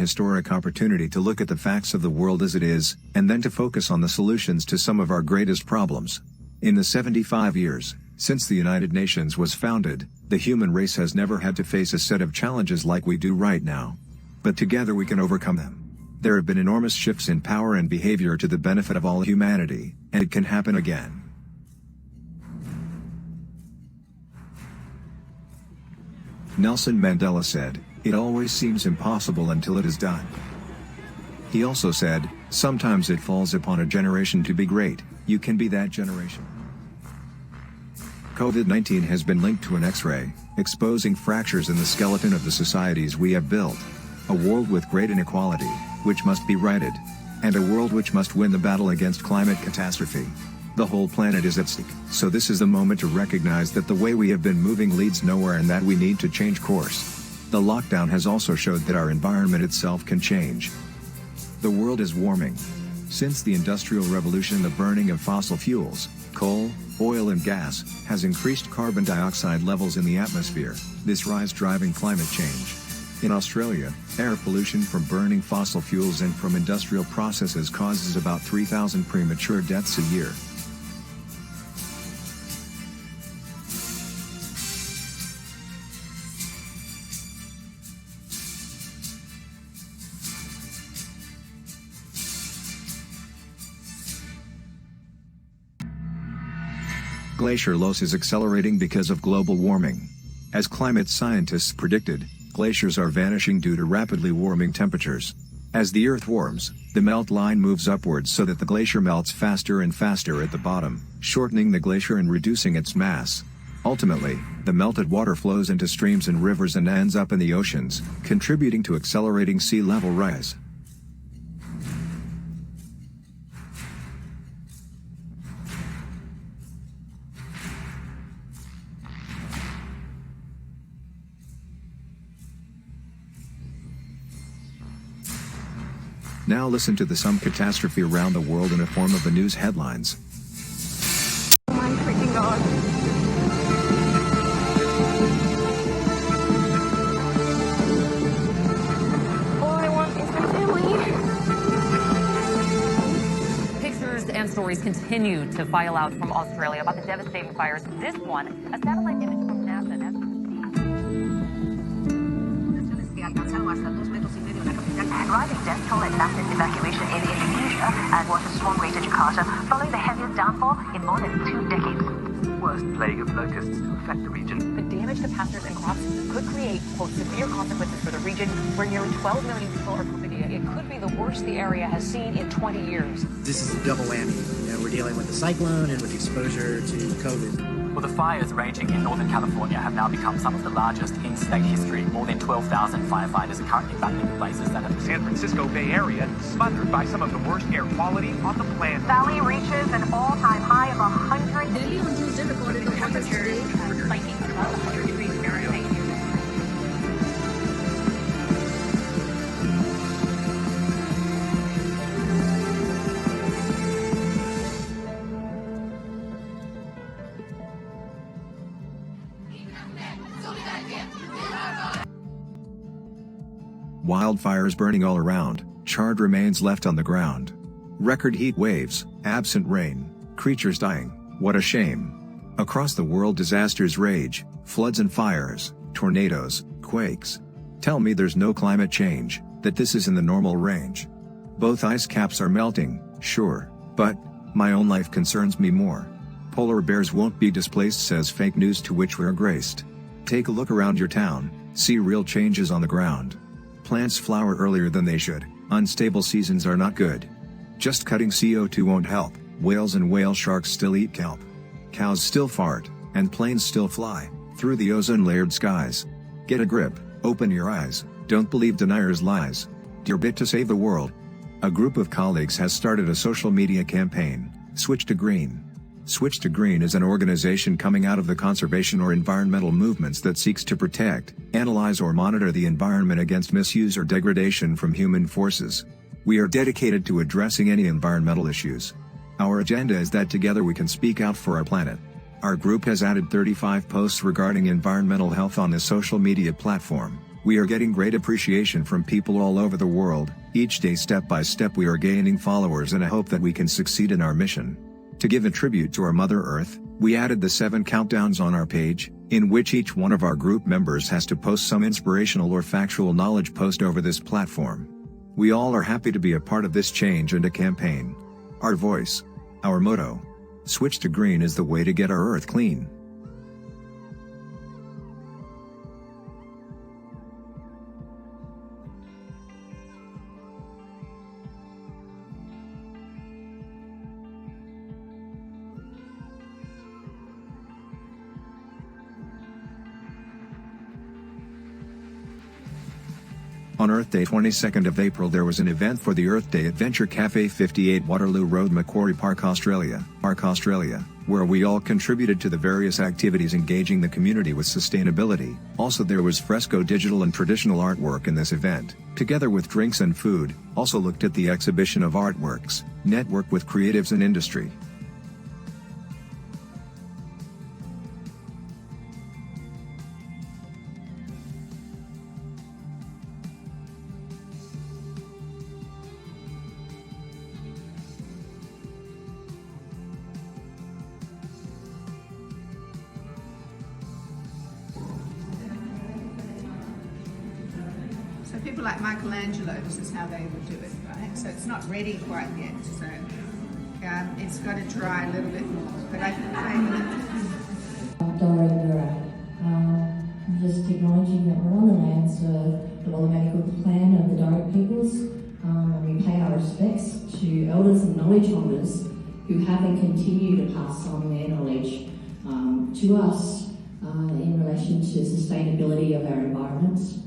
historic opportunity to look at the facts of the world as it is, and then to focus on the solutions to some of our greatest problems. In the 75 years since the United Nations was founded, the human race has never had to face a set of challenges like we do right now. But together we can overcome them. There have been enormous shifts in power and behavior to the benefit of all humanity, and it can happen again. Nelson Mandela said, "It always seems impossible until it is done." He also said, "Sometimes it falls upon a generation to be great. You can be that generation." COVID-19 has been linked to an X-ray, exposing fractures in the skeleton of the societies we have built. A world with great inequality, which must be righted. And a world which must win the battle against climate catastrophe. The whole planet is at stake. So this is the moment to recognize that the way we have been moving leads nowhere and that we need to change course. The lockdown has also showed that our environment itself can change. The world is warming. Since the Industrial Revolution, the burning of fossil fuels, coal, oil and gas, has increased carbon dioxide levels in the atmosphere, this rise driving climate change. In Australia, air pollution from burning fossil fuels and from industrial processes causes about 3,000 premature deaths a year. Glacier loss is accelerating because of global warming. As climate scientists predicted, glaciers are vanishing due to rapidly warming temperatures. As the Earth warms, the melt line moves upwards so that the glacier melts faster and faster at the bottom, shortening the glacier and reducing its mass. Ultimately, the melted water flows into streams and rivers and ends up in the oceans, contributing to accelerating sea level rise. Now listen to the some catastrophe around the world in the form of the news headlines. Oh my freaking God. All I want is my family. Pictures and stories continue to file out from Australia about the devastating fires. This one, a satellite image from NASA. Arriving death toll and massive evacuation in Indonesia and water swarm Greater Jakarta following the heaviest downfall in more than 2 decades. Worst plague of locusts to affect the region. The damage to pastures and crops could create, quote, severe consequences for the region where nearly 12 million people are living. It could be the worst the area has seen in 20 years. This is a double whammy. We're dealing with the cyclone and with exposure to COVID. Well, the fires raging in Northern California have now become some of the largest in state history. More than 12,000 firefighters are currently battling the blazes that have... San Francisco Bay Area smothered by some of the worst air quality on the planet. Valley reaches an all-time high of 100. Delhi on Tuesday recorded the temperatures spiking above 100 degrees Fahrenheit. Wildfires burning all around, charred remains left on the ground. Record heat waves, absent rain, creatures dying, what a shame. Across the world disasters rage, floods and fires, tornadoes, quakes. Tell me there's no climate change, that this is in the normal range. Both ice caps are melting, sure, but my own life concerns me more. Polar bears won't be displaced, says fake news to which we're graced. Take a look around your town, see real changes on the ground. Plants flower earlier than they should, unstable seasons are not good. Just cutting CO2 won't help, whales and whale sharks still eat kelp. Cows still fart, and planes still fly, through the ozone-layered skies. Get a grip, open your eyes, don't believe deniers' lies. Do your bit to save the world. A group of colleagues has started a social media campaign, Switch to Green. Switch to Green is an organization coming out of the conservation or environmental movements that seeks to protect, analyze or monitor the environment against misuse or degradation from human forces. We are dedicated to addressing any environmental issues. Our agenda is that together we can speak out for our planet. Our group has added 35 posts regarding environmental health on the social media platform. We are getting great appreciation from people all over the world. Each day, step by step, we are gaining followers, and I hope that we can succeed in our mission. To give a tribute to our Mother Earth, we added the 7 countdowns on our page, in which each one of our group members has to post some inspirational or factual knowledge post over this platform. We all are happy to be a part of this change and a campaign. Our voice. Our motto. Switch to green is the way to get our Earth clean. On Earth Day 22nd of April, there was an event for the Earth Day Adventure Cafe 58 Waterloo Road, Macquarie Park, Australia, where we all contributed to the various activities engaging the community with sustainability. Also, there was fresco, digital and traditional artwork in this event, together with drinks and food. Also looked at the exhibition of artworks, network with creatives and industry. So people like Michelangelo, this is how they would do it, right? So it's not ready quite yet, so it's got to dry a little bit more, but I can play with it. Dora Mura. Just acknowledging that we're on the lands of the Wallumattagal clan of the Doric peoples, and we pay our respects to elders and knowledge holders who have and continue to pass on their knowledge to us in relation to sustainability of our environments.